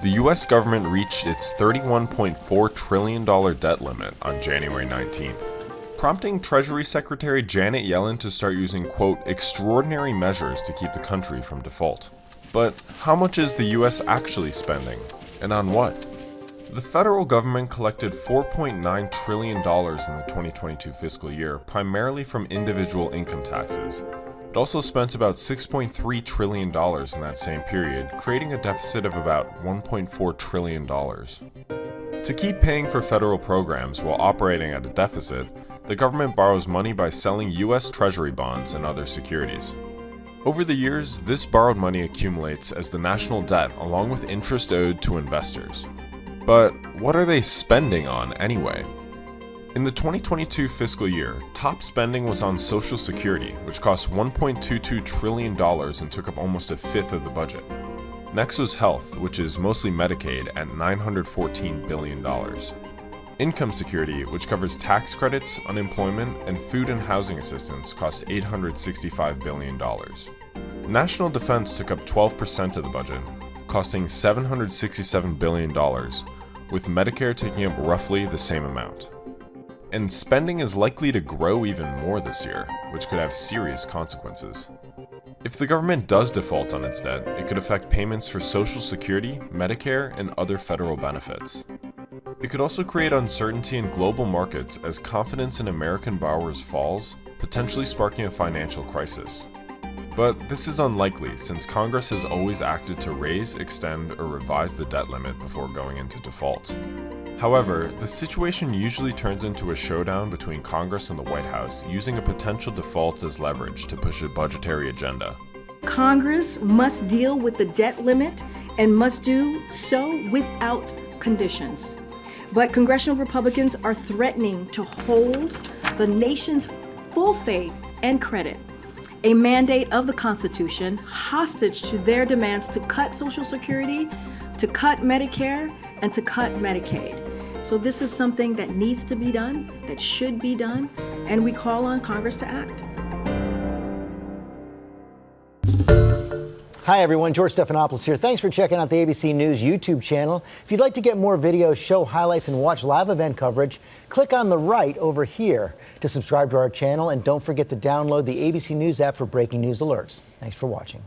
The U.S. government reached its $31.4 trillion debt limit on January 19th, prompting Treasury Secretary Janet Yellen to start using, quote, extraordinary measures to keep the country from default. But how much is the U.S. actually spending, and on what? The federal government collected $4.9 trillion in the 2022 fiscal year, primarily from individual income taxes. It also spent about $6.3 trillion in that same period, creating a deficit of about $1.4 trillion. To keep paying for federal programs while operating at a deficit, the government borrows money by selling U.S. Treasury bonds and other securities. Over the years, this borrowed money accumulates as the national debt along with interest owed to investors. But what are they spending on anyway? In the 2022 fiscal year, top spending was on Social Security, which cost $1.22 trillion and took up almost a fifth of the budget. Next was health, which is mostly Medicaid, at $914 billion. Income security, which covers tax credits, unemployment, and food and housing assistance, cost $865 billion. National defense took up 12% of the budget, costing $767 billion, with Medicare taking up roughly the same amount. And spending is likely to grow even more this year, which could have serious consequences. If the government does default on its debt, it could affect payments for Social Security, Medicare, and other federal benefits. It could also create uncertainty in global markets as confidence in American borrowers falls, potentially sparking a financial crisis. But this is unlikely since Congress has always acted to raise, extend, or revise the debt limit before going into default. However, the situation usually turns into a showdown between Congress and the White House, using a potential default as leverage to push a budgetary agenda. Congress must deal with the debt limit and must do so without conditions. But congressional Republicans are threatening to hold the nation's full faith and credit, a mandate of the Constitution, hostage to their demands to cut Social Security, to cut Medicare, and to cut Medicaid. So this is something that needs to be done, that should be done, and we call on Congress to act. Hi everyone, George Stephanopoulos here. Thanks for checking out the ABC News YouTube channel. If you'd like to get more videos, show highlights, and watch live event coverage, click on the right over here to subscribe to our channel, and don't forget to download the ABC News app for breaking news alerts. Thanks for watching.